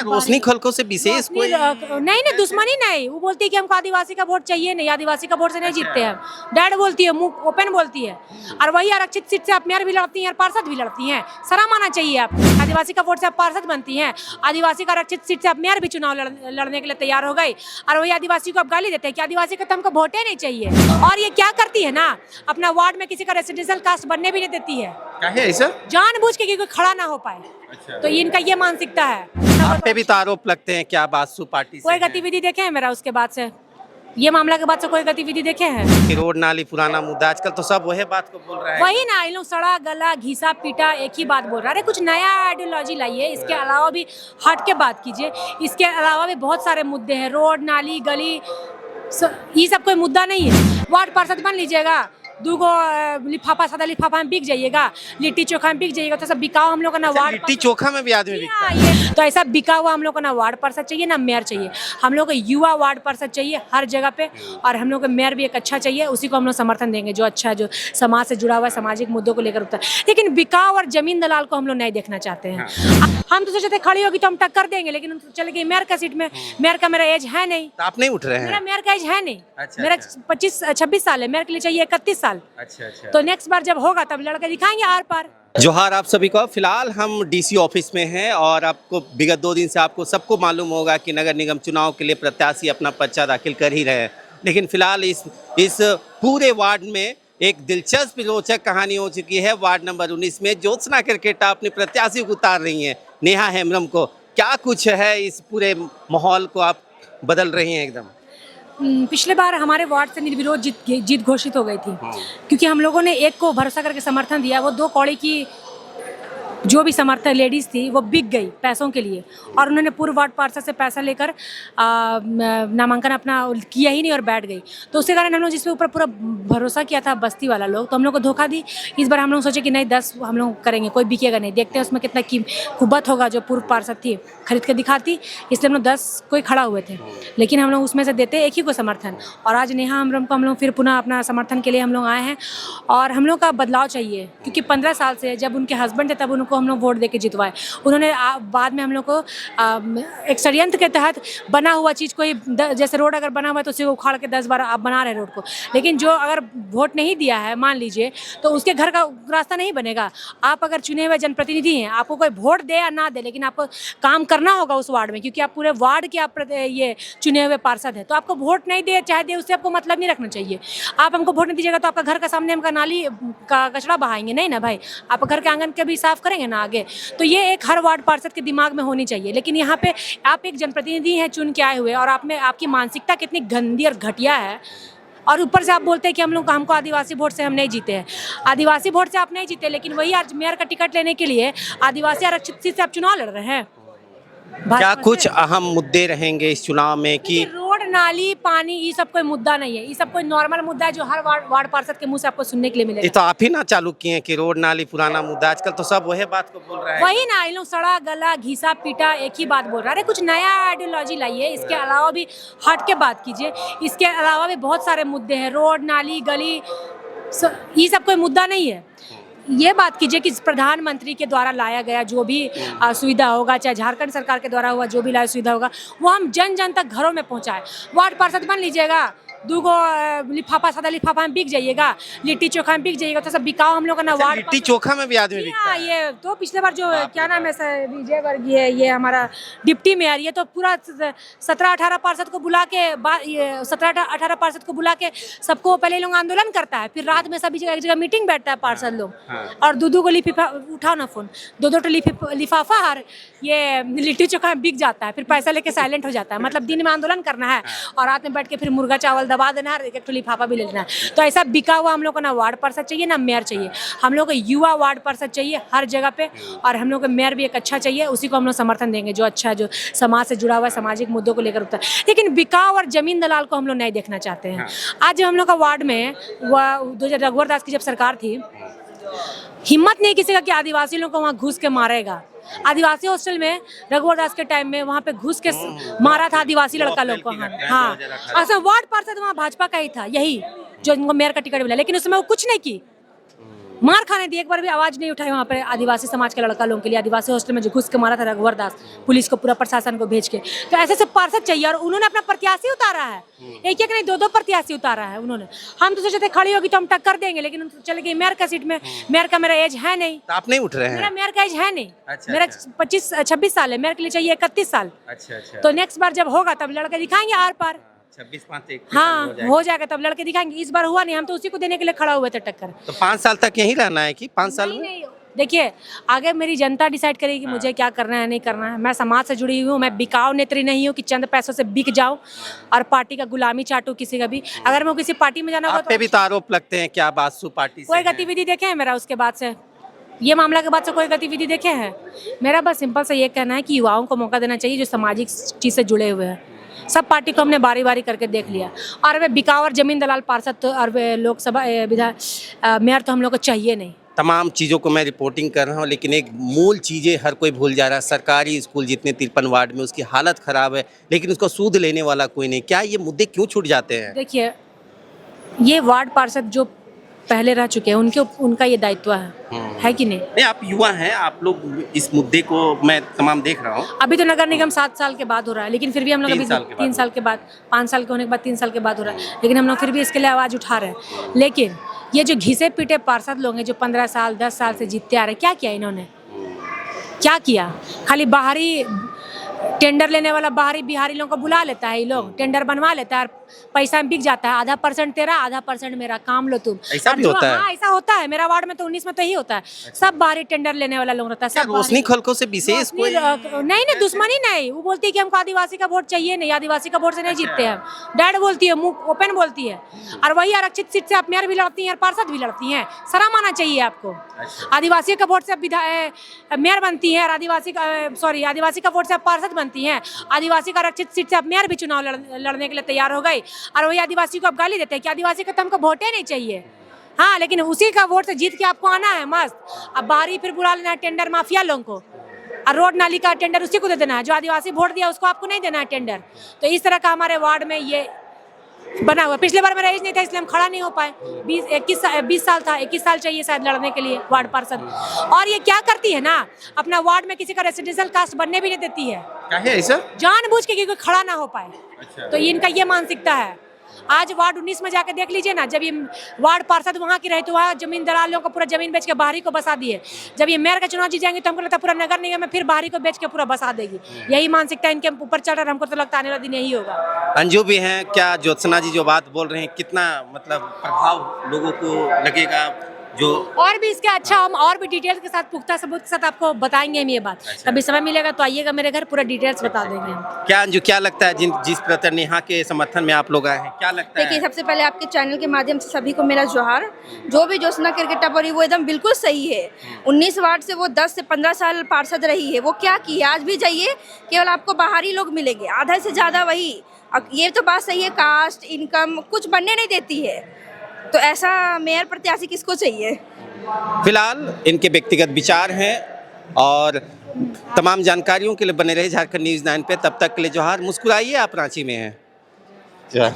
रोशनी खलको से विशेष कोई नहीं नहीं, दुश्मनी नहीं। वो बोलती है कि हमको आदिवासी का वोट चाहिए नहीं, आदिवासी का वोट से नहीं जीतते हैं। डैड बोलती है, मुंह ओपन बोलती है। और वही आरक्षित सीट से आप मेयर भी लड़ती हैं और पार्षद भी लड़ती हैं। शर्म आना चाहिए आप। आदिवासी का वोट से आप पार्षद बनती हैं, आदिवासी का आरक्षित सीट से आप मेयर भी चुनाव लड़ने के लिए तैयार हो गई, और वही आदिवासी को आप गाली देते हैं कि आदिवासी का तो हमको वोटे नहीं चाहिए। और ये क्या करती है ना, अपना वार्ड में किसी का रेसिडेंशियल कास्ट बनने भी नहीं देती है, क्या है ऐसा? जानबूझ के कि कोई खड़ा ना हो पाए। अच्छा। तो इनका ये मानसिकता है। आप पे भी तो आरोप लगते हैं, क्या बासु पार्टी से कोई हैं? गतिविधि देखे हैं मेरा उसके बाद से, ये मामला के बाद से कोई गतिविधि देखे हैं? कि रोड नाली पुराना मुद्दा, आजकल तो सब वही बात को बोल रहा है। वही ना, इन लोग सड़ा गला घिसा पीटा एक ही बात बोल रहा है। अरे कुछ नया आइडियोलॉजी लाइए, इसके अलावा भी हट के बात कीजिए। इसके अलावा भी बहुत सारे मुद्दे हैं, रोड नाली गली, ये सब कोई मुद्दा नहीं है। वार्ड पार्षद बन लीजिएगा, दूगो लिफाफा सादा लिफाफा में बिक जाइएगा, लिट्टी चोखा में बिक जाइएगा, तो सब बिकाओ हम लोग का ना वार्ड। लिट्टी चोखा में भी आदमी बिकता है। ये तो ऐसा बिका हुआ हम लोग को ना वार्ड पार्षद चाहिए ना मेयर चाहिए। हम लोग को युवा वार्ड पार्षद चाहिए हर जगह पे, और हम लोग को मेयर भी एक अच्छा चाहिए। उसी को हम लोग समर्थन देंगे जो अच्छा, जो समाज से जुड़ा हुआ है, सामाजिक मुद्दों को लेकर उठता है। लेकिन बिकाऊ और जमीन दलाल को हम लोग नहीं देखना चाहते हैं। हम तो सोचते खड़ी होगी तो हम टक्कर देंगे, लेकिन चले गई मेयर का सीट में। मेयर का मेरा एज है नहीं, तो आप नहीं उठ रहे मेरा हैं? मेयर का एज है नहीं। अच्छा, मेरा अच्छा। 26 साल है, मेयर के लिए चाहिए 31 साल। अच्छा अच्छा। तो नेक्स्ट बार जब होगा तब लड़के दिखाएंगे आर पार। जोहार आप सभी को। फिलहाल हम डीसी ऑफिस में हैं और आपको विगत 2 दिन से आपको सबको मालूम होगा कि नगर निगम चुनाव के लिए प्रत्याशी अपना पर्चा दाखिल कर ही रहे हैं। लेकिन फिलहाल इस पूरे वार्ड में एक दिलचस्प रोचक कहानी हो चुकी है। वार्ड नंबर 19 में ज्योत्सना क्रिकेटा अपने प्रत्याशी को उतार रही हैं, नेहा हेम्ब्रम को। क्या कुछ है इस पूरे माहौल को आप बदल रही हैं एकदम? पिछले बार हमारे वार्ड से निर्विरोध जीत घोषित हो गई थी, क्योंकि हम लोगों ने एक को भरोसा करके समर्थन दिया। वो 2 कौड़ी की जो भी समर्थन लेडीज़ थी वो बिक गई पैसों के लिए, और उन्होंने पूर्व वार्ड पार्षद से पैसा लेकर नामांकन अपना किया ही नहीं और बैठ गई। तो उसके कारण हम लोग जिसके ऊपर पूरा भरोसा किया था बस्ती वाला लोग, तो हम लोग को धोखा दी। इस बार हम लोग सोचे कि नहीं 10 हम लोग करेंगे, कोई बिकेगा नहीं, देखते हैं उसमें कितना कुबत होगा। जो पूर्व पार्षद थी खरीद के दिखाती, इसलिए हम लोग 10 कोई खड़ा हुए थे, लेकिन हम लोग उसमें से देते एक ही को समर्थन। और आज नेहा हेम्ब्रम को हम लोग फिर पुनः अपना समर्थन के लिए हम लोग आए हैं, और हम लोग का बदलाव चाहिए। क्योंकि 15 साल से जब उनके हस्बैंड थे तब उनको हम लोग वोट देके जितवाए, उन्होंने बाद में हम लोग को एक षड्यंत्र के तहत बना हुआ चीज़ कोई, जैसे रोड अगर बना हुआ है तो उसे उखाड़ के 10 बार आप बना रहे रोड को। लेकिन जो अगर वोट नहीं दिया है मान लीजिए, तो उसके घर का रास्ता नहीं बनेगा। आप अगर चुने हुए जनप्रतिनिधि हैं, आपको कोई वोट दे या ना दे, लेकिन आपको काम करना होगा उस वार्ड में, क्योंकि आप पूरे वार्ड के आप ये चुने हुए पार्षद हैं। तो आपको वोट नहीं दे चाहे दे, उससे आपको मतलब नहीं रखना चाहिए। आप हमको वोट नहीं दीजिएगा तो आपका घर का सामने हमका नाली का कचरा बहाएंगे नहीं ना भाई, आप घर के आंगन के भी साफ करेंगे ना आगे। तो ये एक हर वार्ड पार्षद के दिमाग में होनी चाहिए। लेकिन यहाँ पे आप एक जनप्रतिनिधि हैं चुन के आए हुए, और आप में आपकी मानसिकता कितनी गंदी और घटिया है, और ऊपर से आप बोलते हैं कि हमको आदिवासी वोट से हम नहीं जीते हैं। आदिवासी वोट से आप नहीं जीते, लेकिन वही आज मेयर का टिकट लेने के लिए आदिवासी आरक्षित सीट से आप चुनाव लड़ रहे हैं। क्या कुछ अहम मुद्दे रहेंगे इस चुनाव में कि रोड नाली पानी, ये सब कोई मुद्दा नहीं है। ये सब कोई नॉर्मल मुद्दा है जो हर वार्ड पार्षद के मुंह से आपको सुनने के लिए ये मिलेगा। तो आप ही ना चालू किए हैं कि रोड नाली पुराना मुद्दा, आजकल तो सब वही बात को बोल रहा है। वही ना, इन लोग सड़ा गला घिसा पीटा एक ही बात बोल रहा है। अरे कुछ नया आइडियोलॉजी लाइए, इसके अलावा भी हट के बात कीजिए। इसके अलावा भी बहुत सारे मुद्दे हैं, रोड नाली गली, ये सब कोई मुद्दा नहीं है। ये बात कीजिए कि प्रधानमंत्री के द्वारा लाया गया जो भी सुविधा होगा, चाहे झारखंड सरकार के द्वारा हुआ जो भी लाया सुविधा होगा, वो हम जन जन तक घरों में पहुंचाए। वार्ड पार्षद बन लीजिएगा, दूगो लिफाफा सादा लिफाफा में बिक जाइएगा, लिट्टी चोखा में बिक जाइएगा, तो सब बिकाओ हम लोग का ना वार्ड। लिट्टी चोखा में भी आदमी बिकता है। ये तो पिछले बार जो क्या नाम है सर, विजय वर्गीय है, ये हमारा डिप्टी मेयर, ये तो पूरा 17-18 पार्षद को बुला के 17-18 पार्षद को बुला के सबको पहले लोग आंदोलन करता है, फिर रात में सभी जगह एक जगह मीटिंग बैठता है पार्षद लोग, और दो को उठाओ ना फोन, दो लिफाफा हर ये लिट्टी चोखा में बिक जाता है, फिर पैसा लेके साइलेंट हो जाता है। मतलब दिन में आंदोलन करना है और रात में बैठ के फिर मुर्गा चावल दबा देना है, एक लिफाफा भी ले लेना है। तो ऐसा बिका हुआ हम लोग को ना वार्ड पार्षद चाहिए ना मेयर चाहिए। हम लोग को युवा वार्ड पार्षद चाहिए हर जगह पे, और हम लोग को मेयर भी एक अच्छा चाहिए। उसी को हम लोग समर्थन देंगे जो अच्छा, जो समाज से जुड़ा हुआ है, सामाजिक मुद्दों को लेकर उठता है। लेकिन बिकाऊ और जमीन दलाल को हम लोग नहीं देखना चाहते हैं। आज जब हम लोग का वार्ड में रघुवर दास की जब सरकार थी, हिम्मत नहीं किसी का कि आदिवासी लोग को वहाँ घुस के मारेगा। आदिवासी हॉस्टल में रघुवर दास के टाइम में वहाँ पे घुस के मारा था आदिवासी लड़का लोग को। हाँ, अच्छा वार्ड पार्षद वहाँ भाजपा का ही था, यही जो इनको मेयर का टिकट मिला, लेकिन उसमें वो कुछ नहीं की। मार खाने दी, एक बार भी आवाज नहीं उठाई वहाँ पे आदिवासी समाज के लड़का लोगों के लिए। आदिवासी हॉस्टल में जो घुस के मारा था रघुवर दास, पुलिस को पूरा प्रशासन को भेज के। तो ऐसे सब पार्षद चाहिए, और उन्होंने अपना प्रत्याशी उतारा है, एक एक नहीं दो प्रत्याशी उतारा है उन्होंने। हम तो सोचे थे खड़ी होगी तो हम टक्कर देंगे, लेकिन उन चले गई मेयर का सीट में। मेयर का मेरा एज है नहीं, तो आप नहीं उठ रहे मेरा हैं? मेयर का एज है नहीं। अच्छा, मेरा अच्छा। 26 साल है, मेयर के लिए चाहिए 31 साल। अच्छा अच्छा। तो नेक्स्ट बार जब होगा तब लड़के दिखाएंगे आर पार। 26-5 हाँ हो जाएगा, तब लड़के दिखाएंगे। इस बार हुआ नहीं, हम तो उसी को देने के लिए खड़ा हुए थे टक्कर। तो 5 साल तक यहीं रहना है कि 5 साल नहीं, में? नहीं, देखिए आगे मेरी जनता डिसाइड करेगी मुझे क्या करना है नहीं करना है। मैं समाज से जुड़ी हुई हूँ, मैं बिकाऊ नेत्री नहीं हूँ कि चंद पैसों से बिक जाऊँ और पार्टी का गुलामी चाटूं किसी का भी। अगर मैं किसी पार्टी में जाना होगा आप पे भी तो आरोप लगते हैं, क्या बासु पार्टी से कोई हैं? गतिविधि देखे हैं मेरा उसके बाद से, ये मामला के बाद से कोई गतिविधि देखे हैं? मेरा बस सिंपल सा ये कहना है कि युवाओं को मौका देना चाहिए जो सामाजिक चीज़ से जुड़े हुए हैं। सब पार्टी को हमने बारी बारी करके देख लिया, और वे बिकाऊ और जमीन दलाल पार्षद तो और वे लोकसभा मेयर तो हम लोग को चाहिए नहीं। तमाम चीज़ों को मैं रिपोर्टिंग कर रहा हूँ, लेकिन एक मूल चीज़ें हर कोई भूल जा रहा है। सरकारी स्कूल जितने 53 वार्ड में उसकी हालत ख़राब है, लेकिन उसको सूद लेने वाला कोई नहीं। क्या ये मुद्दे क्यों छूट जाते हैं? देखिए ये वार्ड पार्षद जो पहले रह चुके हैं उनका ये दायित्व है कि नहीं? नहीं, आप युवा हैं, आप लोग इस मुद्दे को मैं तमाम देख रहा हूँ। अभी तो नगर निगम 7 साल के बाद हो रहा है, लेकिन फिर भी हम लोग अभी 3 साल के बाद, 5 साल के होने के बाद 3 साल के बाद हो रहा है, लेकिन हम लोग फिर भी इसके लिए आवाज़ उठा रहे हैं। लेकिन ये जो घिसे पीटे पार्षद लोग हैं जो 15 साल 10 साल से जीतते आ रहे हैं, क्या किया इन्होंने? क्या किया? खाली बाहरी टेंडर लेने वाला बाहरी बिहारी लोगों को बुला लेता है, ये लोग टेंडर बनवा लेता है और पैसा में बिक जाता है। आधा परसेंट तेरा, आधा परसेंट मेरा, काम लो तुम। ऐसा भी होता है? हाँ ऐसा होता है, मेरा वार्ड में तो 19 में तो यही होता है। सब बाहरी टेंडर लेने वाला लोग रहता है। क्या सब रोशनी खलको से विशेष कोई? नहीं नहीं, दुश्मनी नहीं। वो बोलती है कि हमको आदिवासी का वोट चाहिए नहीं, आदिवासी का वोट से नहीं जीतते हैं। डैड बोलती है, मुंह ओपन बोलती है। और वही आरक्षित सीट से आप मेयर भी लड़ती हैं और पार्षद भी लड़ती हैं। शर्म आना चाहिए आपको। आदिवासी का वोट से मेयर बनती है, और आदिवासी का वोट से आप पार्षद बनती हैं। आदिवासी का आरक्षित सीट से आप मेयर भी चुनाव लड़ने के लिए तैयार हो गई, और वही आदिवासी को आप गाली देते हैं कि आदिवासी को तो हमको वोट ही नहीं चाहिए। हाँ, लेकिन उसी का वोट से जीत के आपको आना है मस्त। अब बाहरी फिर बुला लेना है टेंडर माफिया लोगों को, और रोड नाली का टेंडर उसी को दे देना है। जो आदिवासी वोट दिया उसको आपको नहीं देना है टेंडर। तो इस तरह का हमारे वार्ड में ये बना हुआ। पिछले बार मेरा एज नहीं था इसलिए हम खड़ा नहीं हो पाए। 20 साल था, 21 साल चाहिए शायद लड़ने के लिए वार्ड पार्षद। और ये क्या करती है ना, अपना वार्ड में किसी का रेसिडेंशियल कास्ट बनने भी नहीं देती है, क्या है ऐसा? जानबूझ के कि कोई खड़ा ना हो पाए। अच्छा। तो इनका ये मानसिकता है। आज वार्ड 19 में जाके देख लीजिए ना, जब ये वार्ड पार्षद वहाँ की रहे तो वहाँ जमीन दलालों को पूरा जमीन बेच के बाहरी को बसा दिए। जब ये मेयर का चुनाव जीत जाएंगे तो हमको लगता है पूरा नगर निगम में फिर बाहरी को बेच के पूरा बसा देगी। यही मानसिकता इनके ऊपर चढ़ रहा है। हमको तो लगता है आने वाला दिन यही होगा। अंजू भी हैं, क्या ज्योत्सना जी जो बात बोल रहे हैं कितना मतलब प्रभाव लोगों को लगेगा? जो और भी इसके अच्छा हम और भी डिटेल्स के साथ, पुख्ता सबूत के साथ आपको बताएंगे हम ये बात। कभी समय मिलेगा तो आइएगा मेरे घर, पूरा डिटेल्स बता देंगे हम। क्या अंजू, क्या लगता है जिस प्रति नेहा के समर्थन में आप लोग आए हैं, क्या लगता देखिए, है? सबसे पहले आपके चैनल के माध्यम से सभी को मेरा जोहार। जो भी ज्योत्सना क्रिकेटा बोली वो एकदम बिल्कुल सही है। 19 वार्ड से वो 10 से 15 साल पार्षद रही है। वो क्या की है, आज भी जाइए केवल आपको बाहरी लोग मिलेंगे, आधा से ज़्यादा वही। अब ये तो बात सही है, कास्ट इनकम कुछ बनने नहीं देती है। तो ऐसा मेयर प्रत्याशी किसको चाहिए? फिलहाल इनके व्यक्तिगत विचार हैं, और तमाम जानकारियों के लिए बने रहे झारखंड न्यूज़ 9 पे। तब तक के लिए जोहार। मुस्कुराइए, आप रांची में हैं। जोहार।